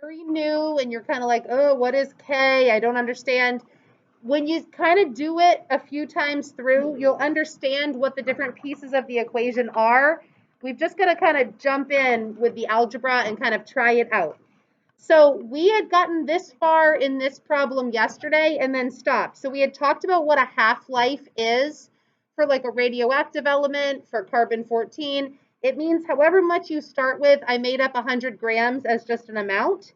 very new and you're kind of like, oh, what is K? I don't understand. When you kind of do it a few times through, you'll understand what the different pieces of the equation are. We've just got to kind of jump in with the algebra and kind of try it out. So we had gotten this far in this problem yesterday and then stopped. So we had talked about what a half-life is for like a radioactive element, for carbon-14. It means however much you start with, I made up 100 grams as just an amount.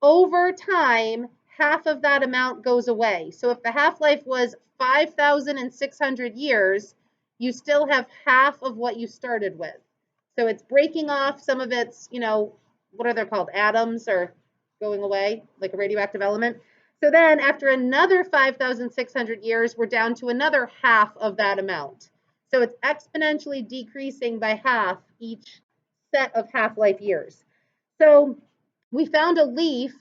Over time, half of that amount goes away. So if the half-life was 5,600 years, you still have half of what you started with. So it's breaking off some of its, what are they called? Atoms or going away, like a radioactive element. So then after another 5,600 years, we're down to another half of that amount. So it's exponentially decreasing by half each set of half-life years. So we found a leaf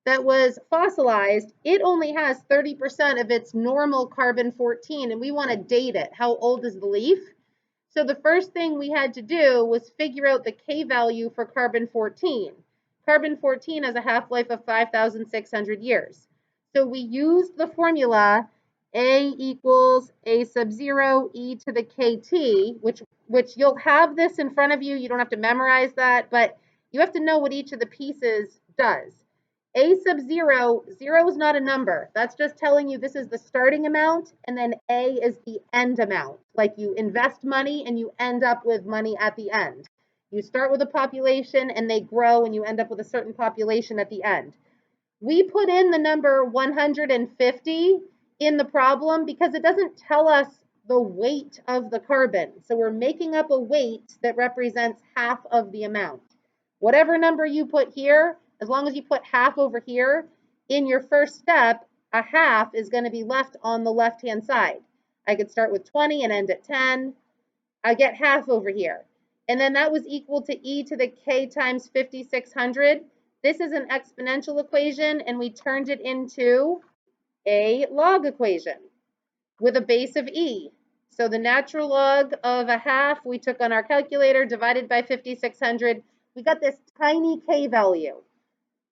that was fossilized. It only has 30% of its normal carbon-14, and we want to date it. How old is the leaf? So the first thing we had to do was figure out the K value for carbon-14. Carbon-14 has a half-life of 5,600 years. So we used the formula A equals A sub 0 e to the KT, which you'll have this in front of you. You don't have to memorize that, but you have to know what each of the pieces does. A sub 0, 0 is not a number. That's just telling you this is the starting amount, and then A is the end amount. Like you invest money and you end up with money at the end. You start with a population and they grow and you end up with a certain population at the end. We put in the number 150 in the problem because it doesn't tell us the weight of the carbon. So we're making up a weight that represents half of the amount. Whatever number you put here, as long as you put half over here, in your first step, a half is going to be left on the left-hand side. I could start with 20 and end at 10. I get half over here. And then that was equal to e to the k times 5,600. This is an exponential equation, and we turned it into a log equation with a base of e. So the natural log of a half we took on our calculator, divided by 5,600. We got this tiny k value.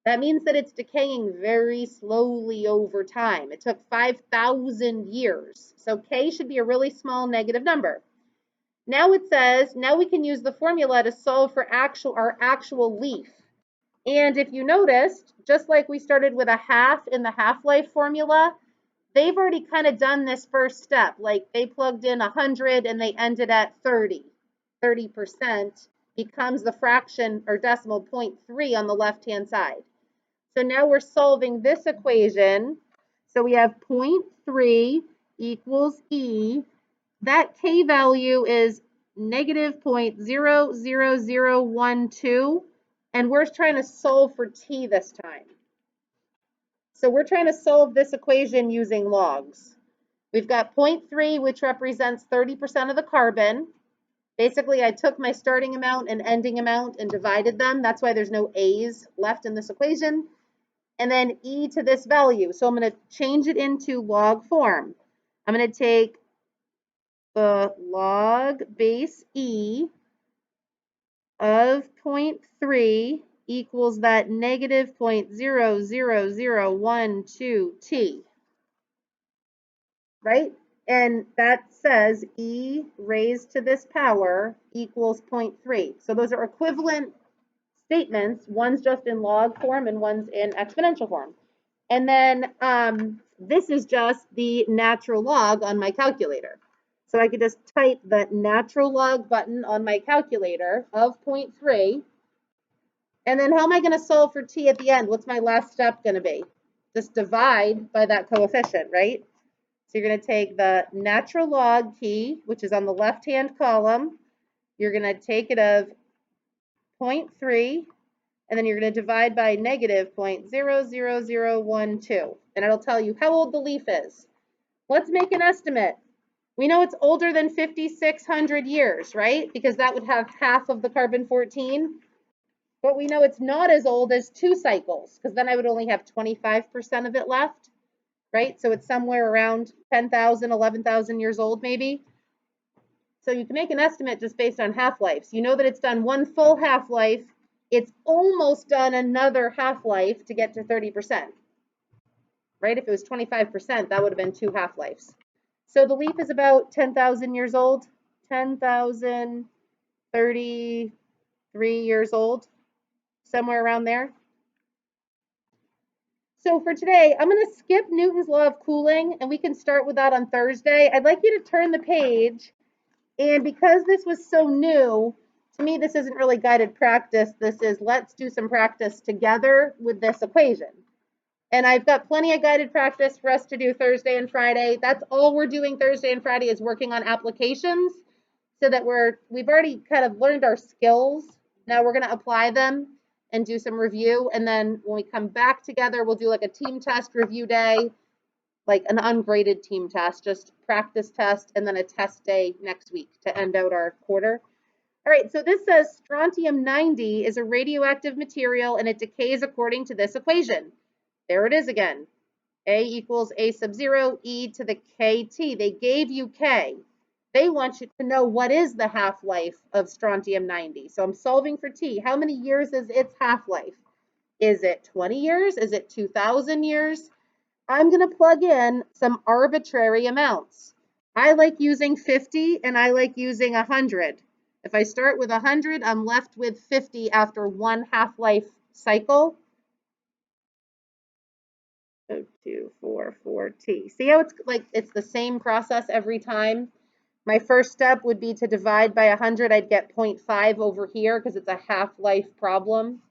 That means that it's decaying very slowly over time. It took 5,000 years. So k should be a really small negative number. Now it says, now we can use the formula to solve for our actual leaf. And if you noticed, just like we started with a half in the half-life formula, they've already kind of done this first step. Like they plugged in 100 and they ended at 30. 30% becomes the fraction or decimal 0.3 on the left-hand side. So now we're solving this equation. So we have 0.3 equals E. That K value is negative 0.00012, and we're trying to solve for T this time. So we're trying to solve this equation using logs. We've got 0.3, which represents 30% of the carbon. Basically, I took my starting amount and ending amount and divided them. That's why there's no A's left in this equation. And then E to this value. So I'm going to change it into log form. I'm going to take the log base E of 0.3 equals that negative 0.00012t, right? And that says E raised to this power equals 0.3. So those are equivalent statements. One's just in log form and one's in exponential form. And then this is just the natural log on my calculator. So I could just type the natural log button on my calculator of 0.3. And then how am I going to solve for t at the end? What's my last step going to be? Just divide by that coefficient, right? So you're going to take the natural log key, which is on the left-hand column. You're going to take it of 0.3, and then you're going to divide by negative 0.00012. And it'll tell you how old the leaf is. Let's make an estimate. We know it's older than 5,600 years, right? Because that would have half of the carbon-14. But we know it's not as old as 2 cycles, because then I would only have 25% of it left, right? So it's somewhere around 10,000, 11,000 years old, maybe. So you can make an estimate just based on half-lives. You know that it's done 1 full half-life it's almost done another half-life to get to 30%, right? If it was 25%, that would have been 2 half-lives. So the leaf is about 10,000 years old, 10,033 years old, somewhere around there. So for today, I'm going to skip Newton's law of cooling, and we can start with that on Thursday. I'd like you to turn the page, and because this was so new, to me, this isn't really guided practice. This is let's do some practice together with this equation. And I've got plenty of guided practice for us to do Thursday and Friday. That's all we're doing Thursday and Friday is working on applications so that we've already kind of learned our skills. Now we're going to apply them and do some review. And then when we come back together, we'll do like a team test review day, like an ungraded team test, just practice test, and then a test day next week to end out our quarter. All right, so this says strontium 90 is a radioactive material and it decays according to this equation. There it is again. A equals A sub 0 e to the kt. They gave you K. They want you to know what is the half-life of strontium 90. So I'm solving for T. How many years is its half-life? Is it 20 years? Is it 2,000 years? I'm going to plug in some arbitrary amounts. I like using 50 and I like using 100. If I start with 100, I'm left with 50 after one half-life cycle. 0244T. See how it's like it's the same process every time? My first step would be to divide by 100. I'd get 0.5 over here because it's a half-life problem.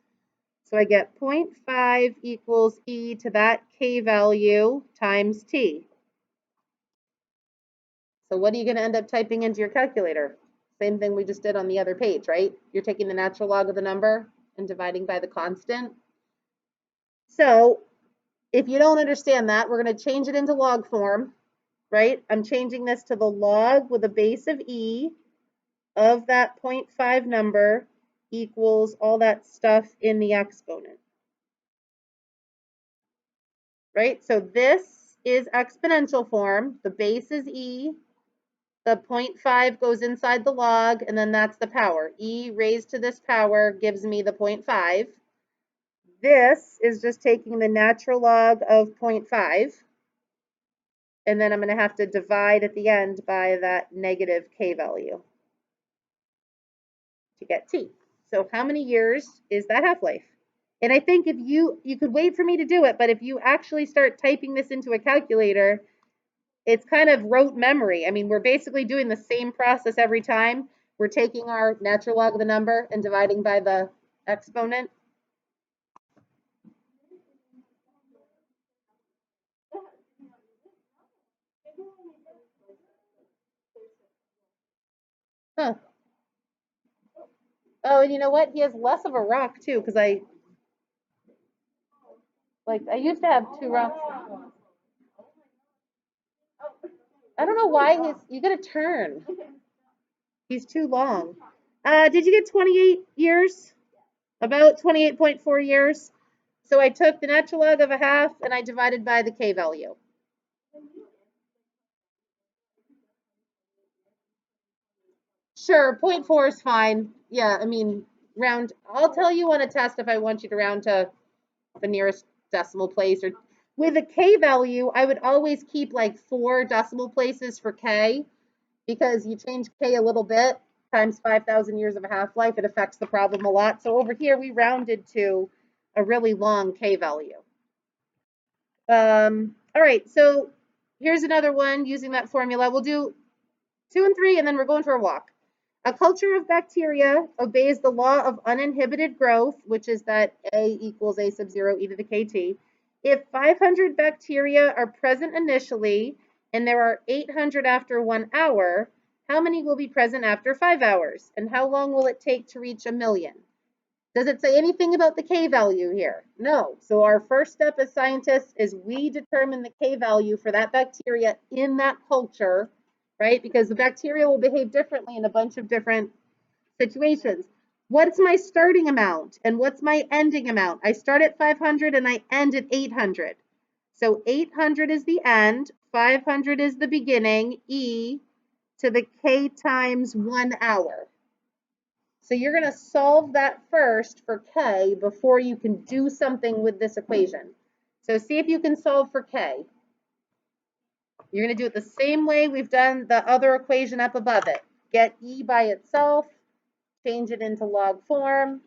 So I get 0.5 equals e to that k value times t. So what are you going to end up typing into your calculator? Same thing we just did on the other page, right? You're taking the natural log of the number and dividing by the constant. So if you don't understand that, we're going to change it into log form, right? I'm changing this to the log with a base of e of that 0.5 number equals all that stuff in the exponent, right? So this is exponential form. The base is e. The 0.5 goes inside the log, and then that's the power. E raised to this power gives me the 0.5. This is just taking the natural log of 0.5. And then I'm going to have to divide at the end by that negative k value to get t. So how many years is that half-life? And I think if you could wait for me to do it, but if you actually start typing this into a calculator, it's kind of rote memory. I mean, we're basically doing the same process every time. We're taking our natural log of the number and dividing by the exponent. Huh. Oh, and you know what? He has less of a rock too, because I used to have 2 rocks. I don't know why you gotta turn. He's too long. Did you get 28 years? About 28.4 years. So I took the natural log of a half and I divided by the k value. Sure, 0.4 is fine. Yeah, I mean, round. I'll tell you on a test if I want you to round to the nearest decimal place. Or with a k value, I would always keep like 4 decimal places for k, because you change k a little bit times 5,000 years of a half-life, it affects the problem a lot. So over here, we rounded to a really long k value. All right, so here's another one using that formula. We'll do 2 and 3, and then we're going for a walk. A culture of bacteria obeys the law of uninhibited growth, which is that A equals A sub 0 e to the kt. If 500 bacteria are present initially and there are 800 after 1 hour, how many will be present after 5 hours? And how long will it take to reach 1,000,000? Does it say anything about the K value here? No. So our first step as scientists is we determine the K value for that bacteria in that culture, right? Because the bacteria will behave differently in a bunch of different situations. What's my starting amount and what's my ending amount? I start at 500 and I end at 800. So 800 is the end, 500 is the beginning, e to the k times 1 hour. So you're going to solve that first for k before you can do something with this equation. So see if you can solve for k. You're going to do it the same way we've done the other equation up above it. Get e by itself, change it into log form,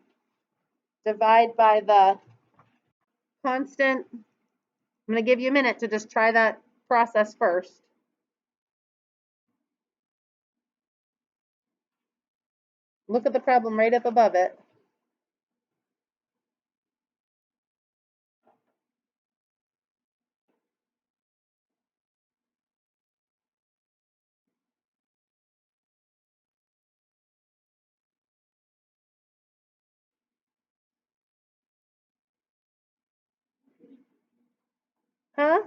divide by the constant. I'm going to give you a minute to just try that process first. Look at the problem right up above it. Huh?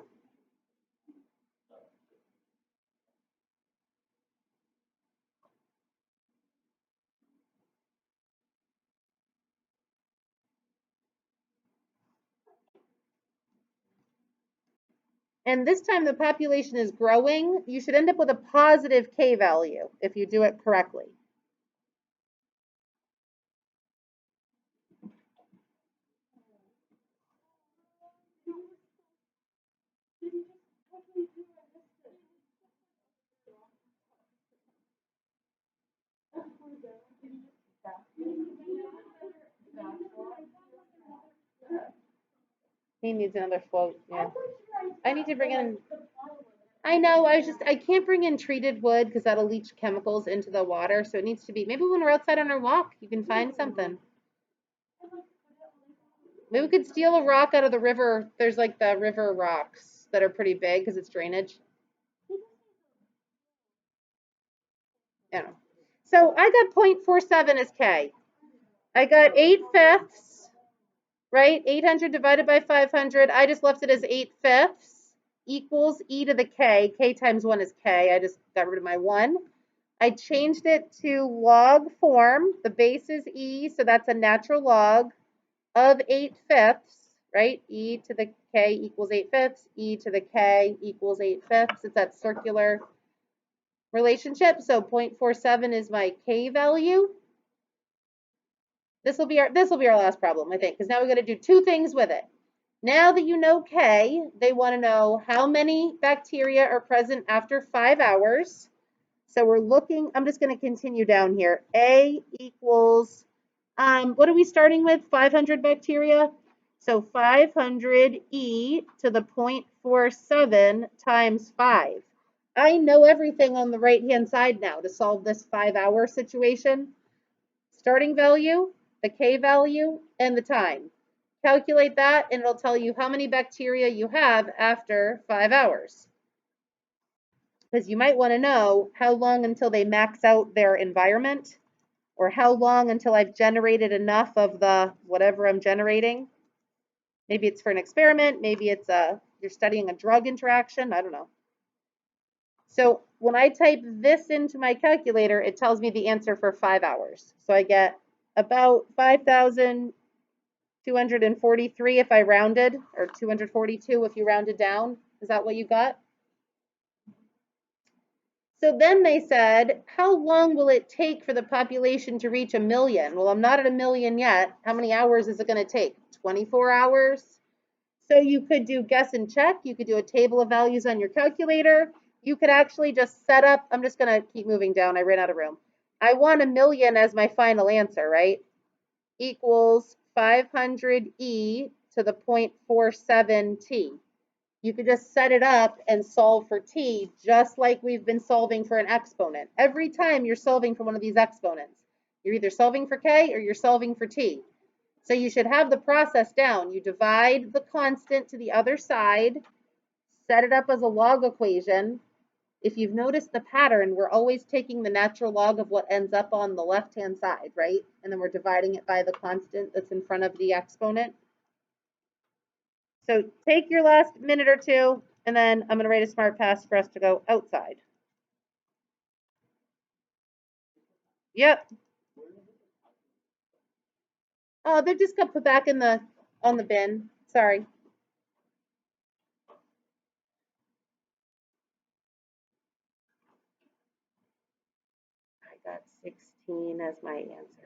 And this time the population is growing. You should end up with a positive k value if you do it correctly. He needs another float. Yeah. I need to bring in. I know. I can't bring in treated wood because that'll leach chemicals into the water. So it needs to be. Maybe when we're outside on our walk, you can find something. Maybe we could steal a rock out of the river. There's like the river rocks that are pretty big because it's drainage. Yeah. So I got 0.47 as K. I got 8/5, right? 800 divided by 500. I just left it as 8/5 equals e to the k. K times 1 is k. I just got rid of my 1. I changed it to log form. The base is e, so that's a natural log of 8/5, right? E to the k equals 8/5. E to the k equals 8/5. It's that circular relationship. So 0.47 is my k value. This will be our last problem, I think, because now we're going to do two things with it. Now that you know K, they want to know how many bacteria are present after 5 hours. So we're looking, I'm just going to continue down here. A equals, what are we starting with? 500 bacteria? So 500 e to the 0.47 times 5. I know everything on the right-hand side now to solve this 5-hour situation. Starting value, the K value, and the time. Calculate that and it'll tell you how many bacteria you have after 5 hours. Because you might want to know how long until they max out their environment, or how long until I've generated enough of the whatever I'm generating. Maybe it's for an experiment, maybe it's you're studying a drug interaction, I don't know. So when I type this into my calculator, it tells me the answer for 5 hours. So I get about 5,243 if I rounded, or 242 if you rounded down. Is that what you got? So then they said, how long will it take for the population to reach 1 million? Well, I'm not at 1 million yet. How many hours is it going to take? 24 hours? So you could do guess and check. You could do a table of values on your calculator. You could actually just set up, I'm just going to keep moving down. I ran out of room. I want 1 million as my final answer, right? Equals 500e to the 0.47t. You could just set it up and solve for t just like we've been solving for an exponent. Every time you're solving for one of these exponents, you're either solving for k or you're solving for t. So you should have the process down. You divide the constant to the other side, set it up as a log equation. If you've noticed the pattern, we're always taking the natural log of what ends up on the left-hand side, right? And then we're dividing it by the constant that's in front of the exponent. So take your last minute or two, and then I'm going to write a smart pass for us to go outside. Yep. Oh, they just got put back in on the bin. Sorry. I got 16 as my answer.